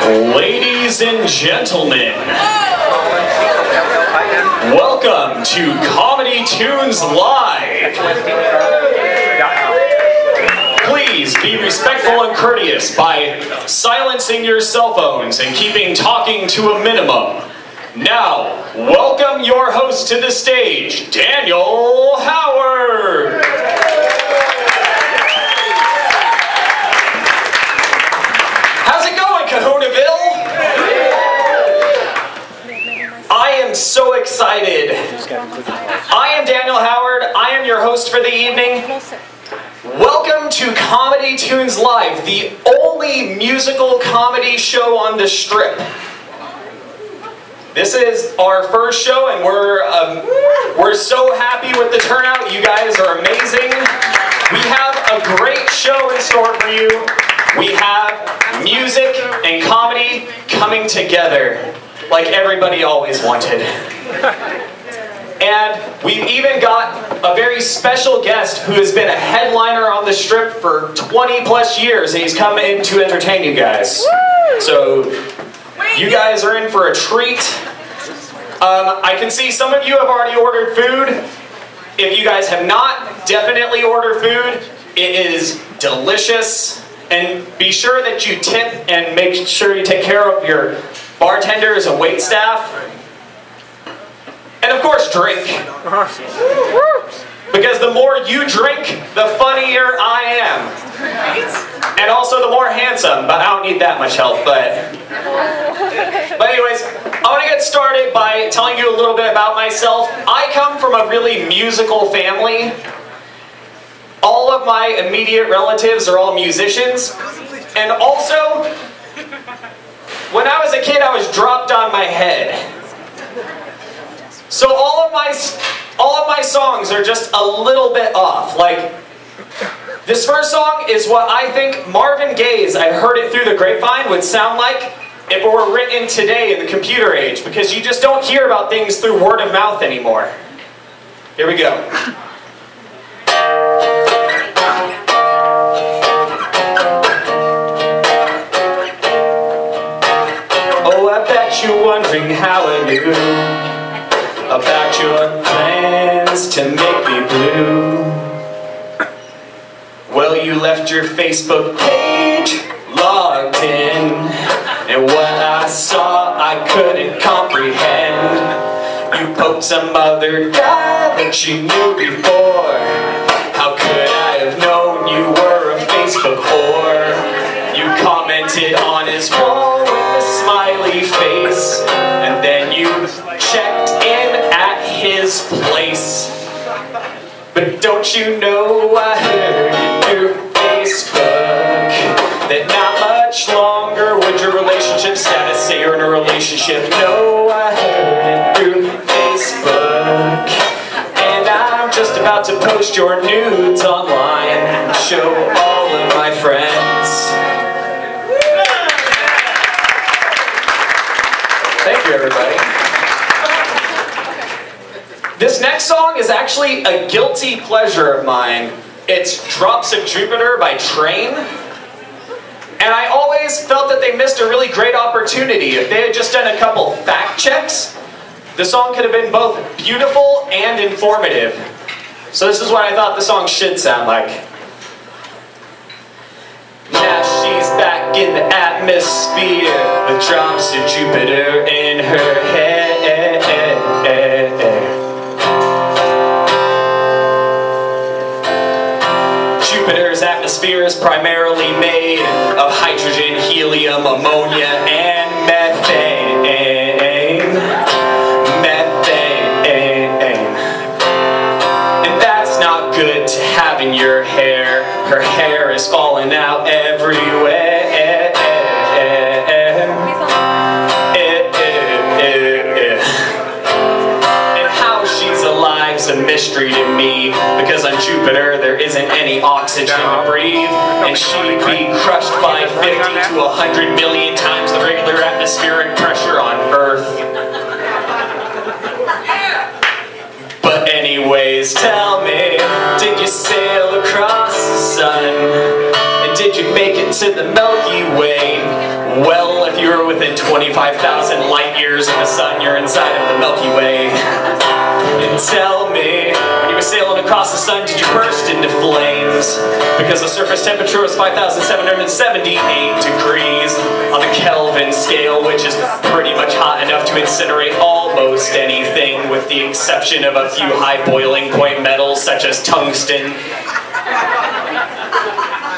Ladies and gentlemen, welcome to Comedy Tunes Live. Please be respectful and courteous by silencing your cell phones and keeping talking to a minimum. Now, welcome your host to the stage, Daniel Howard. How's it going, Kahunaville? I am so excited. I am Daniel Howard. I am your host for the evening. Welcome to Comedy Tunes Live, the only musical comedy show on the Strip. This is our first show, and we're so happy with the turnout. You guys are amazing. We have a great show in store for you. We have music and comedy coming together, like everybody always wanted. And we've even got a very special guest who has been a headliner on the Strip for 20 plus years, and he's come in to entertain you guys. So you guys are in for a treat. I can see some of you have already ordered food. If you guys have not, definitely order food. It is delicious. And be sure that you tip and make sure you take care of your bartenders and wait staff. And of course, drink. Because the more you drink, the funnier I am. And also the more handsome, but I don't need that much help. But anyways, I want to get started by telling you a little bit about myself. I come from a really musical family. All of my immediate relatives are all musicians. And also, when I was a kid, I was dropped on my head. So all of my songs are just a little bit off. Like, this first song is what I think Marvin Gaye's I Heard It Through the Grapevine would sound like if it were written today in the computer age, because you just don't hear about things through word of mouth anymore. Here we go. Oh, I bet you're wondering how I knew about your plans to make me blue. Well, you left your Facebook page logged in, and what I saw I couldn't comprehend. You poked some other guy that you knew before. How could I have known you were a Facebook whore? You commented on his wall with a smiley face, and then you checked in at his place. But don't you know I heard it through Facebook that not much longer would your relationship status say you're in a relationship. No, I heard it through Facebook, and I'm just about to post your nudes online and show all of my friends. Thank you, everybody. This next song is actually a guilty pleasure of mine. It's Drops of Jupiter by Train. And I always felt that they missed a really great opportunity. If they had just done a couple fact checks, the song could have been both beautiful and informative. So this is what I thought the song should sound like. Now she's back in the atmosphere with drops of Jupiter in her head. Jupiter's atmosphere is primarily made of hydrogen, helium, ammonia, and methane. And that's not good to have in your hair. Her hair is falling out everywhere. And how she's alive is a mystery to me, because on Jupiter there isn't any oxygen to breathe, and she'd be crushed by 50 to 100 million times the regular atmospheric pressure on Earth. But anyways, tell me, did you sail across the sun? And did you make it to the Milky Way? Well, if you You're within 25,000 light years of the sun. You're inside of the Milky Way. And tell me, when you were sailing across the sun, did you burst into flames? Because the surface temperature was 5,778 degrees on the Kelvin scale, which is pretty much hot enough to incinerate almost anything, with the exception of a few high boiling point metals such as tungsten.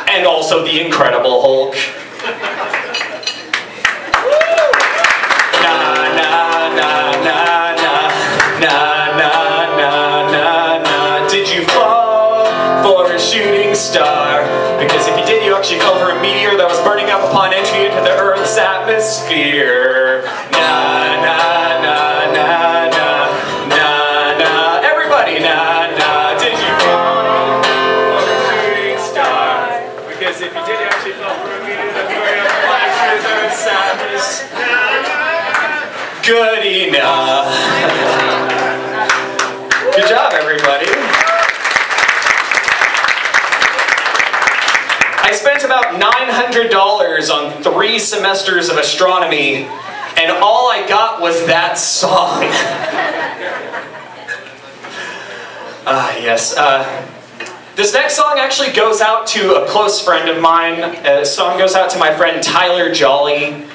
And also the Incredible Hulk. Shooting star, because if you did, you actually fell for a meteor that was burning up upon entry into the Earth's atmosphere. Na na na na na na na. Everybody, na na. Did you fall for a shooting star? Because if you did, you actually fell for a meteor that was burning up upon entry into the Earth's atmosphere. Good enough. Good job, everybody. I spent about $900 on 3 semesters of astronomy, and all I got was that song. Yes. This next song actually goes out to a close friend of mine. The song goes out to my friend Tyler Jolly.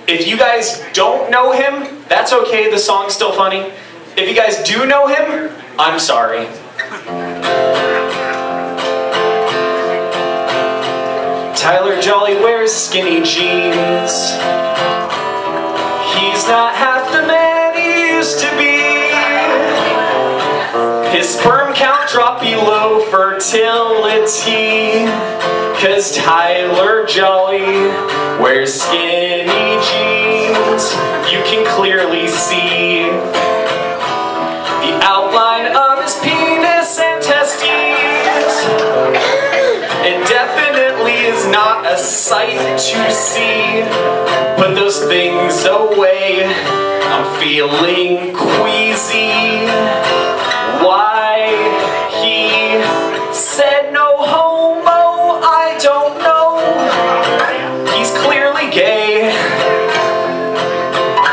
If you guys don't know him, that's okay, the song's still funny. If you guys do know him, I'm sorry. Tyler Jolly wears skinny jeans. He's not half the man he used to be. His sperm count dropped below fertility, 'cause Tyler Jolly wears skinny jeans. You can clearly see the outline of his penis and testes. It definitely is not a sight to see. Put those things away, I'm feeling queasy. Why he said no homo, I don't know. He's clearly gay,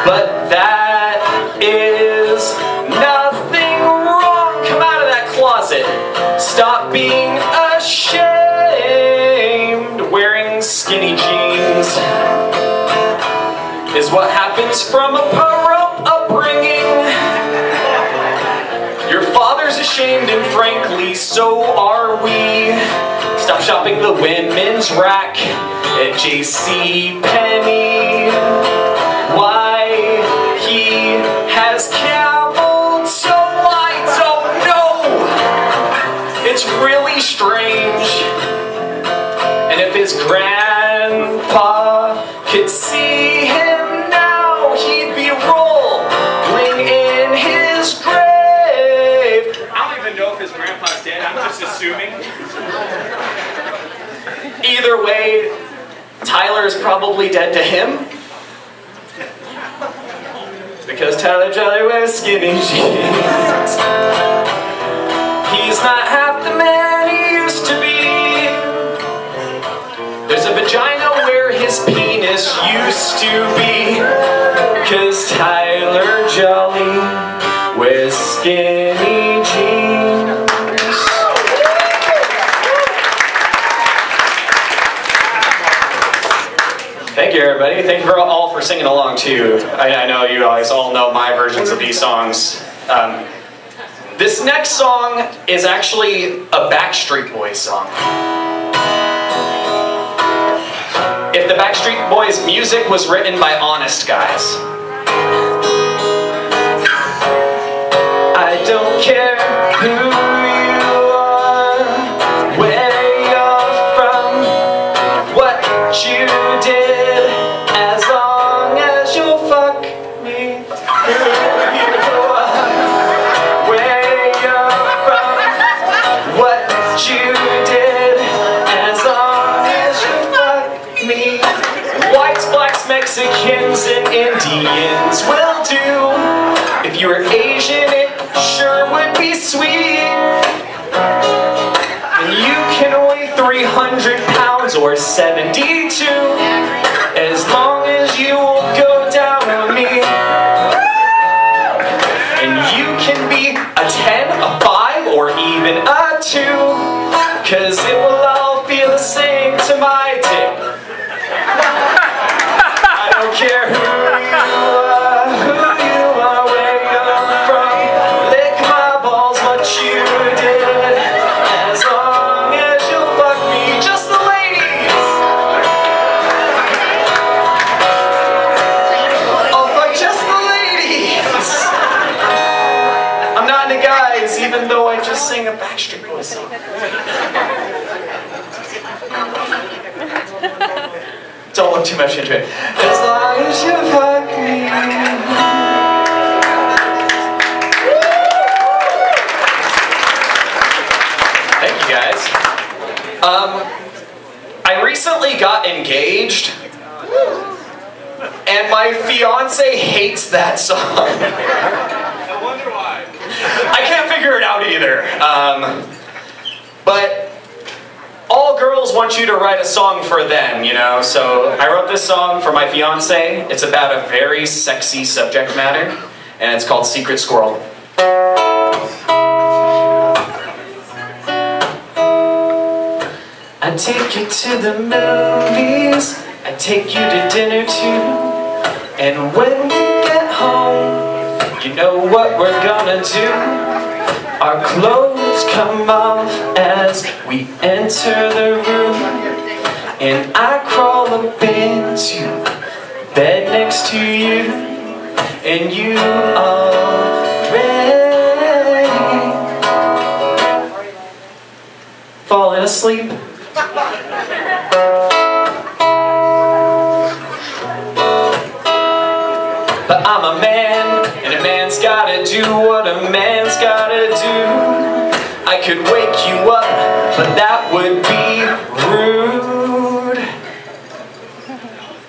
but that is nothing wrong. Come out of that closet. Stop being ashamed. Wearing skinny jeans is what happens from a corrupt upbringing. Your father's ashamed, and frankly, so are we. Stop shopping the women's rack at JCPenney. Why he has camel toe, I don't know. It's really strange. And if his grandpa could see him now, he'd be rolling in his grave. I don't even know if his grandpa's dead, I'm just assuming. Either way, Tyler's probably dead to him. Because Tyler Jolly wears skinny jeans. He's not half the man he used to be. There's a vagina where his penis used to be, 'cause Tyler Jolly wears skinny jeans. Thank you, everybody. Thank you all for singing along, too. I know you guys all know my versions of these songs. This next song is actually a Backstreet Boys song. If the Backstreet Boys music was written by honest guys. I don't care who you are, where you're from, what you did, as long as you'll fuck me. Who you are, where you're from, what you did, as long as you fuck me. Whites, blacks, Mexicans, and Indians will do. If you were Asian, it sure would be sweet. And you can weigh 300 pounds or 72, as long as you will care who you are, where you're from. Lick my balls, what you did. As long as you'll fuck me, just the ladies. I'll fuck just the ladies. I'm not into guys, even though I just sang a Backstreet Boys song. Don't look too much into it. As long as you fuck me. Thank you guys. I recently got engaged, and my fiance hates that song. I wonder why. I can't figure it out either. But all girls want you to write a song for them, you know? So I wrote this song for my fiance. It's about a very sexy subject matter, and it's called Secret Squirrel. I take you to the movies, I take you to dinner too, and when we get home, you know what we're gonna do. Our clothes come off as we enter the room, and I crawl up into bed next to you, and you already falling asleep. But I'm a man, and a man's gotta do what a man's gotta do. I could wake you up, but that would be rude.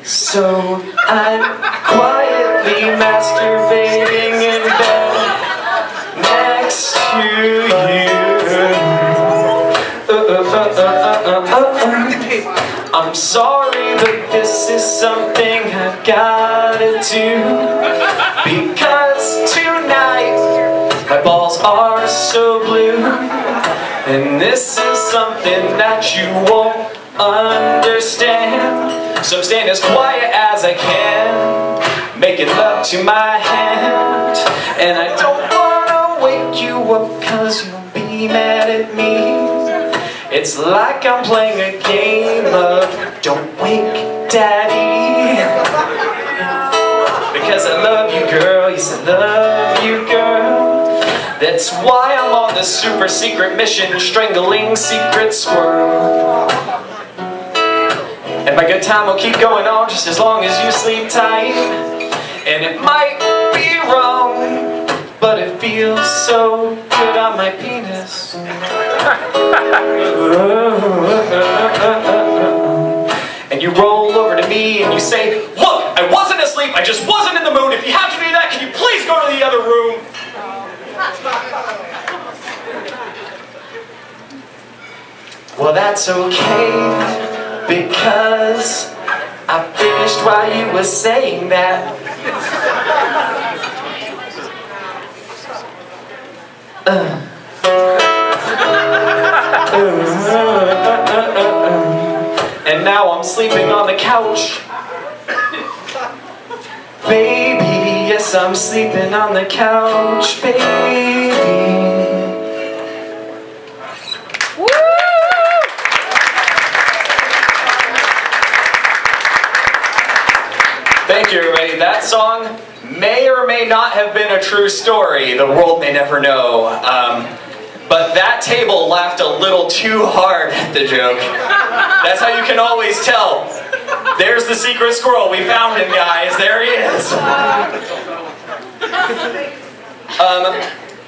So I'm quietly masturbating in bed next to you. I'm sorry, but this is something I've gotta do, because tonight my balls are so blue, and this is something that you won't understand. So I'm staying as quiet as I can, making love to my hand, and I don't wanna wake you up, cause you'll be mad at me. It's like I'm playing a game of Don't Wake Daddy. Because I love you, girl, yes I love you, girl. That's why I'm on this super secret mission, strangling secret squirrel. And my good time will keep going on just as long as you sleep tight. And it might be wrong, but it feels so good on my penis. And you roll over to me and you say, look, I wasn't asleep, I just wasn't in the mood. If you have to do that, can you please go to the other room? Well, that's okay, because I finished while you were saying that. And now I'm sleeping on the couch. Baby, yes, I'm sleeping on the couch, baby. Woo! Thank you, everybody. That song may or may not have been a true story. The world may never know. But that table laughed a little too hard at the joke. That's how you can always tell. There's the secret squirrel. We found him, guys. There he is.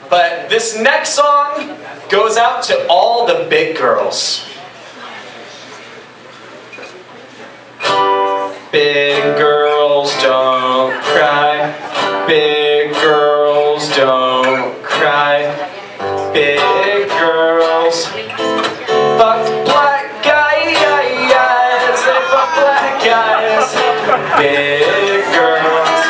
But this next song goes out to all the big girls. Big girls don't cry. Big girls don't cry. Big girls fuck black guys. They fuck black guys. Big girls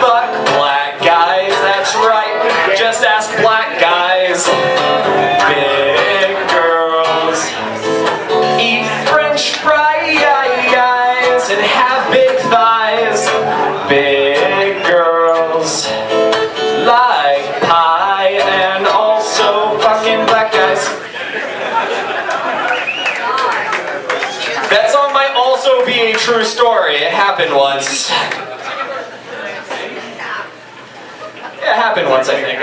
fuck black guys. That's right. Just ask black guys. Big girls eat French fries. and have big thighs. Big girls like pie and also fucking black guys. That song might also be a true story. It happened once. Yeah, it happened once, I think.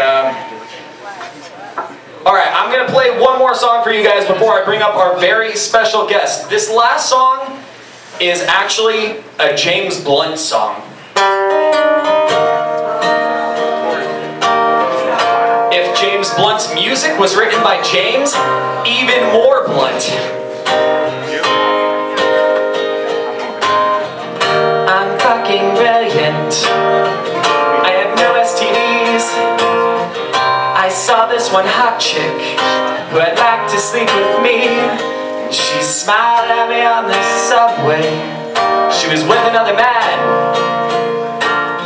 Alright, I'm going to play one more song for you guys before I bring up our very special guest. This last song is actually a James Blunt song. If James Blunt's music was written by James, even more blunt. I'm fucking brilliant. I have no STDs. I saw this one hot chick who had like to sleep with me. She smiled at me on the subway. She was with another man,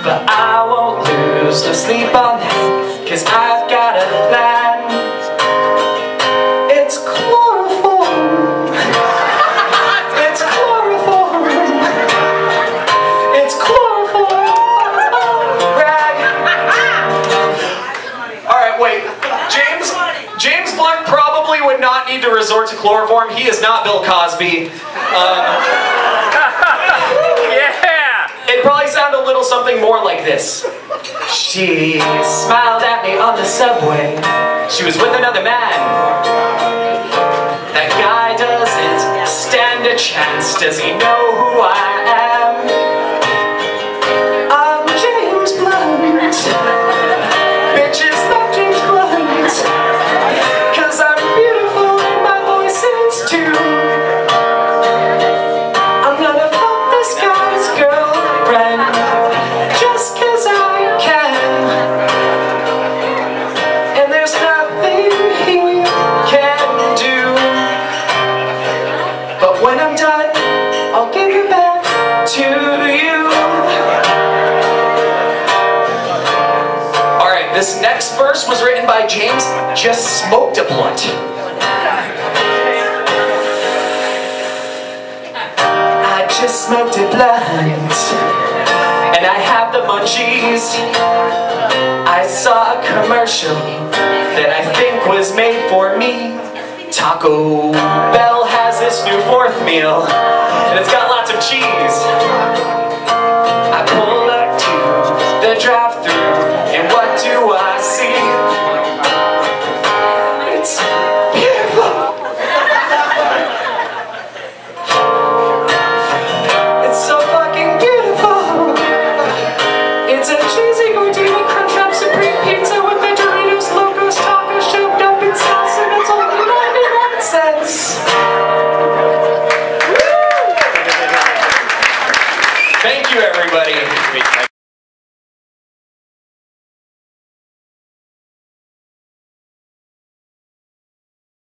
but I won't lose no sleep on that, 'cause I've got a plan. It's chloroform. It's chloroform. It's chloroform. Rag. Alright, wait. James Blunt probably would not need to resort to chloroform. He is not Bill Cosby. Yeah! It'd probably sound a little something more like this. She smiled at me on the subway. She was with another man. That guy doesn't stand a chance. Does he know who I am? I'm James Blunt. Bitches love James Blunt, 'cause I'm beautiful and my voice is too. I'm gonna fuck this guy's girlfriend just 'cause I can. And there's nothing he can do. But when I'm done, I'll give it back to you. Alright, this next verse was written by James just smoked a blunt. I just smoked a blunt and I have the munchies. I saw a commercial that I think was made for me. Taco Bell has this new fourth meal and it's got lots of cheese. I pull up to the drive-thru and what do I see? It's beautiful. It's so fucking beautiful. It's a cheesy gordita crunch wrap supreme pizza with the Doritos Locos taco shoved up in sauce, and it's only 99 cents. Thank you, everybody.